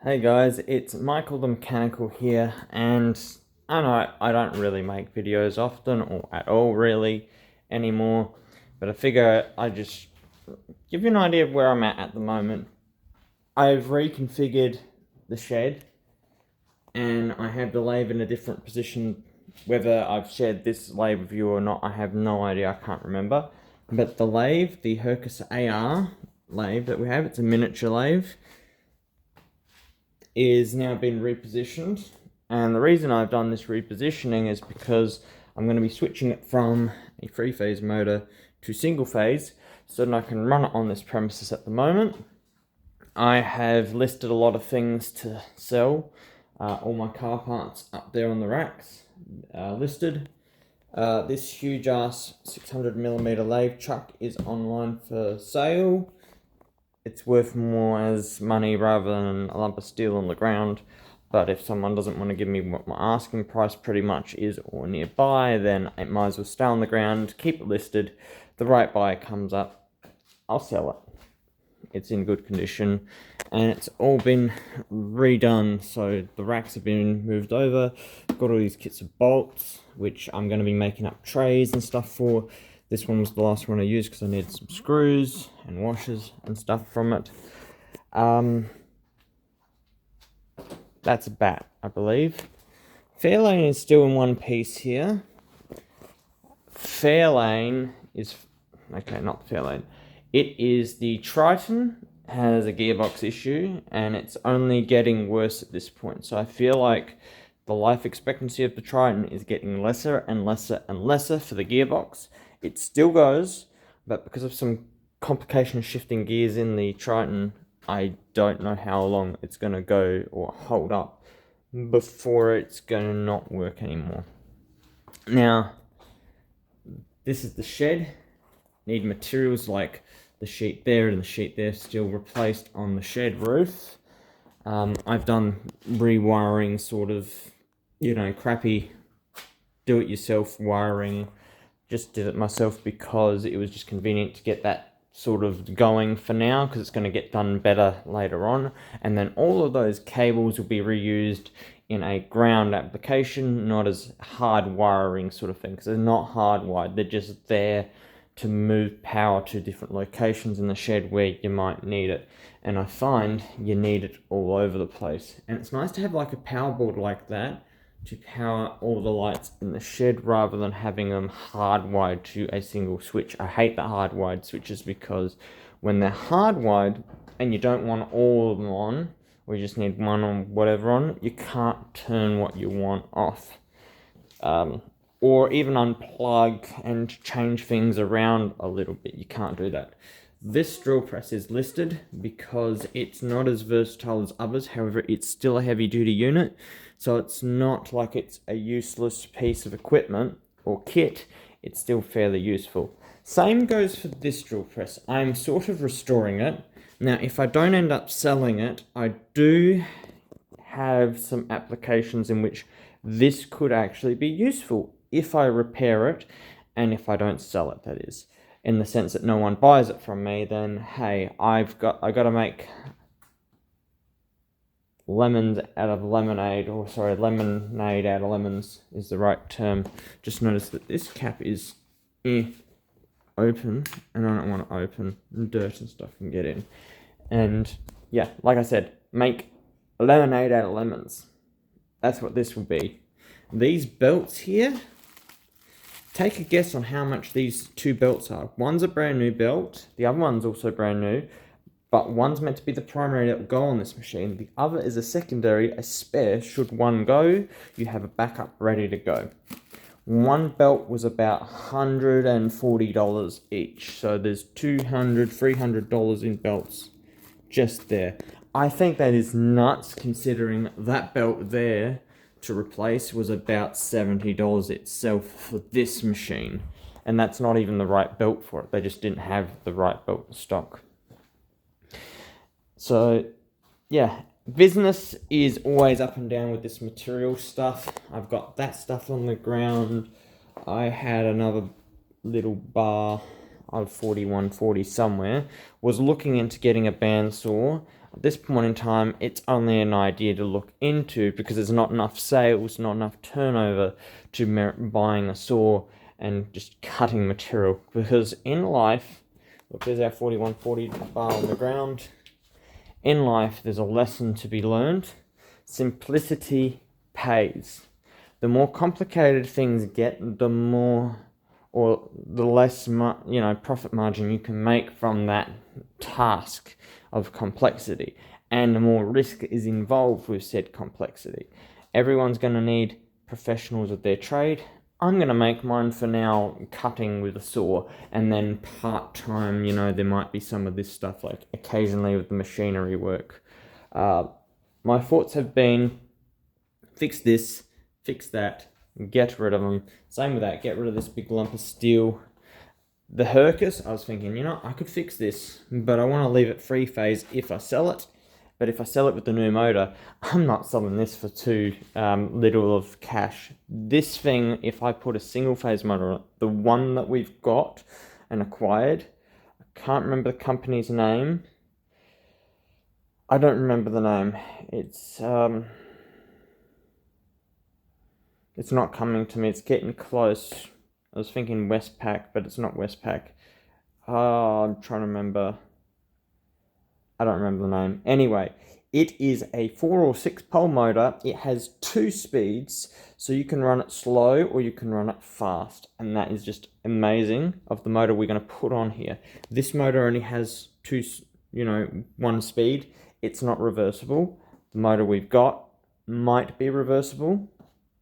Hey guys, it's Michael the Mechanical here, and I know I don't really make videos often or at all really anymore, but I figure I just give you an idea of where I'm at the moment. I've reconfigured the shed and I have the lathe in a different position. Whether I've shared this lathe with you or not, I have no idea, I can't remember. But the lathe, the Hercus AR lathe that we have, it's a miniature lathe, is now been repositioned, and the reason I've done this repositioning is because I'm going to be switching it from a three-phase motor to single phase so that I can run it on this premises at the moment. I have listed a lot of things to sell, all my car parts up there on the racks listed. This huge ass 600mm lathe chuck is online for sale. It's worth more as money rather than a lump of steel on the ground. But if someone doesn't want to give me what my asking price pretty much is or nearby, then it might as well stay on the ground, keep it listed. The right buyer comes up, I'll sell it. It's in good condition and it's all been redone. So the racks have been moved over. I've got all these kits of bolts, which I'm going to be making up trays and stuff for. This one was the last one I used because I needed some screws and washers and stuff from it. That's a bat, I believe. Fairlane is still in one piece here. Fairlane is... okay, not Fairlane. It is the Triton has a gearbox issue and it's only getting worse at this point. So I feel like the life expectancy of the Triton is getting lesser and lesser and lesser for the gearbox. It still goes, but because of some complication of shifting gears in the Triton, I don't know how long it's going to go or hold up before it's going to not work anymore. Now, this is the shed. Need materials like the sheet there and the sheet there still replaced on the shed roof. I've done rewiring, sort of, crappy do-it-yourself wiring. Just did it myself because it was just convenient to get that sort of going for now, because it's going to get done better later on. And then all of those cables will be reused in a ground application, not as hard wiring sort of thing, because they're not hardwired, they're just there to move power to different locations in the shed where you might need it. And I find you need it all over the place. And it's nice to have like a power board like that to power all the lights in the shed rather than having them hardwired to a single switch. I hate the hardwired switches because when they're hardwired and you don't want all of them on, or you just need one or whatever on, you can't turn what you want off. Or even unplug and change things around a little bit. You can't do that. This drill press is listed because it's not as versatile as others. However, it's still a heavy duty unit. So it's not like it's a useless piece of equipment or kit. It's still fairly useful. Same goes for this drill press. I'm sort of restoring it. Now, if I don't end up selling it, I do have some applications in which this could actually be useful if I repair it and if I don't sell it, that is. In the sense that no one buys it from me, then hey, I got to make lemons out of lemonade, or sorry, lemonade out of lemons is the right term. Just notice that this cap is open, and I don't want to open, dirt and stuff can get in. And yeah, like I said, make lemonade out of lemons. That's what this will be. These belts here, take a guess on how much these two belts are. One's a brand new belt, the other one's also brand new, but one's meant to be the primary that will go on this machine. The other is a secondary, a spare. Should one go, you have a backup ready to go. One belt was about $140 each, so there's $200, $300 in belts just there. I think that is nuts, considering that belt there to replace was about $70 itself for this machine, and that's not even the right belt for it. They just didn't have the right belt in stock. So yeah, business is always up and down with this material stuff. I've got that stuff on the ground. I had another little bar of 4140 somewhere, was looking into getting a bandsaw. At this point in time, it's only an idea to look into because there's not enough sales, not enough turnover to merit buying a saw and just cutting material. Because in life, look, there's our 4140 bar on the ground. In life, there's a lesson to be learned. Simplicity pays. The more complicated things get, the more or the less profit margin you can make from that task of complexity, and the more risk is involved with said complexity. Everyone's going to need professionals of their trade. I'm going to make mine for now cutting with a saw, and then part-time, there might be some of this stuff like occasionally with the machinery work. My thoughts have been fix this, fix that, get rid of them. Same with that, get rid of this big lump of steel. The Hercus, I was thinking, I could fix this, but I want to leave it free phase if I sell it. But if I sell it with the new motor, I'm not selling this for too little of cash. This thing, if I put a single phase motor on it, the one that we've got and acquired, I can't remember the company's name. I don't remember the name. It's not coming to me. It's getting close. I was thinking Westpac, but it's not Westpac. I'm trying to remember. I don't remember the name. Anyway, it is a 4 or 6 pole motor. It has 2 speeds, so you can run it slow or you can run it fast. And that is just amazing of the motor we're going to put on here. This motor only has 1 speed. It's not reversible. The motor we've got might be reversible.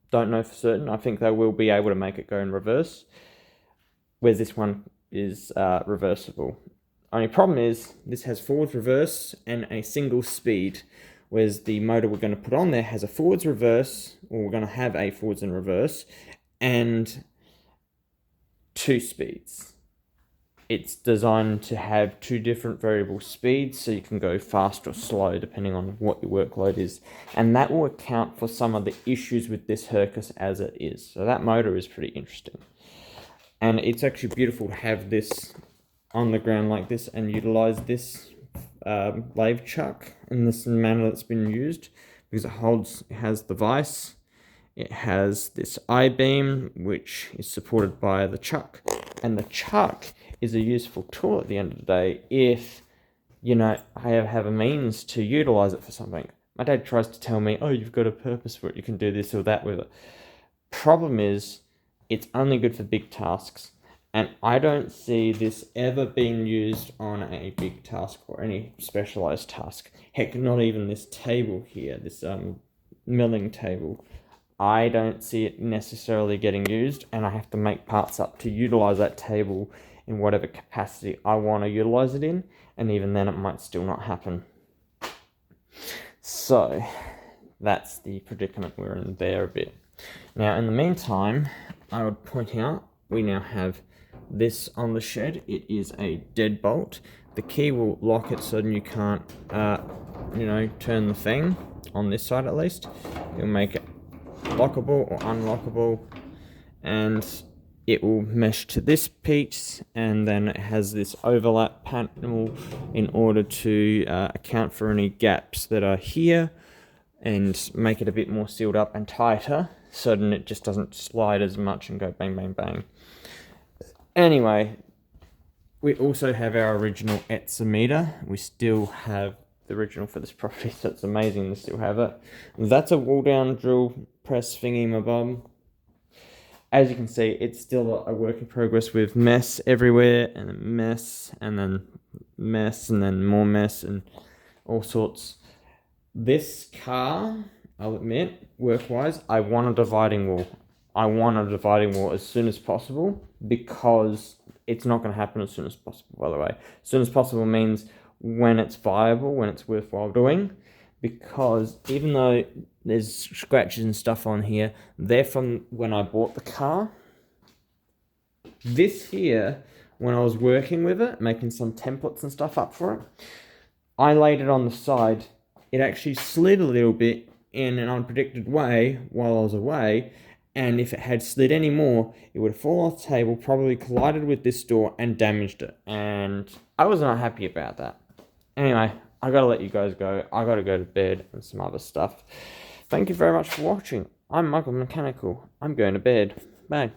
Don't know for certain. I think they will be able to make it go in reverse, whereas this one is reversible. Only problem is this has forwards, reverse, and a single speed, whereas the motor we're going to put on there has a forwards, reverse, or we're going to have a forwards and reverse, and 2 speeds. It's designed to have 2 different variable speeds, so you can go fast or slow depending on what your workload is. And that will account for some of the issues with this Hercus as it is. So that motor is pretty interesting. And it's actually beautiful to have this on the ground like this and utilize this lathe chuck in this manner that's been used, because it has the vise, it has this I-beam which is supported by the chuck, and the chuck is a useful tool at the end of the day if I have a means to utilize it for something. My dad tries to tell me, oh, you've got a purpose for it, you can do this or that with it. Problem is, it's only good for big tasks. And I don't see this ever being used on a big task or any specialized task. Heck, not even this table here, this milling table. I don't see it necessarily getting used, and I have to make parts up to utilize that table in whatever capacity I want to utilize it in, and even then it might still not happen. So that's the predicament we're in there a bit. Now, in the meantime, I would point out we now have this on the shed. It is a deadbolt. The key will lock it so that you can't, turn the thing on this side at least. It'll make it lockable or unlockable, and it will mesh to this piece, and then it has this overlap panel in order to account for any gaps that are here and make it a bit more sealed up and tighter so that it just doesn't slide as much and go bang, bang, bang. Anyway, we also have our original Etsa meter. We still have the original for this property, so it's amazing to still have it. That's a wall down drill press thingy mabob. As you can see, it's still a work in progress with mess everywhere, and then mess, and then mess, and then more mess, and all sorts. This car, I'll admit, work-wise, I want a dividing wall. I want a dividing wall as soon as possible, because it's not going to happen as soon as possible, by the way. As soon as possible means when it's viable, when it's worthwhile doing, because even though there's scratches and stuff on here, they're from when I bought the car. This here, when I was working with it, making some templates and stuff up for it, I laid it on the side. It actually slid a little bit in an unpredicted way while I was away, and if it had slid any more, it would have fallen off the table, probably collided with this door and damaged it, and I was not happy about that. Anyway, I gotta let you guys go. I gotta go to bed and some other stuff. Thank you very much for watching. I'm Michael Mechanical. I'm going to bed. Bye.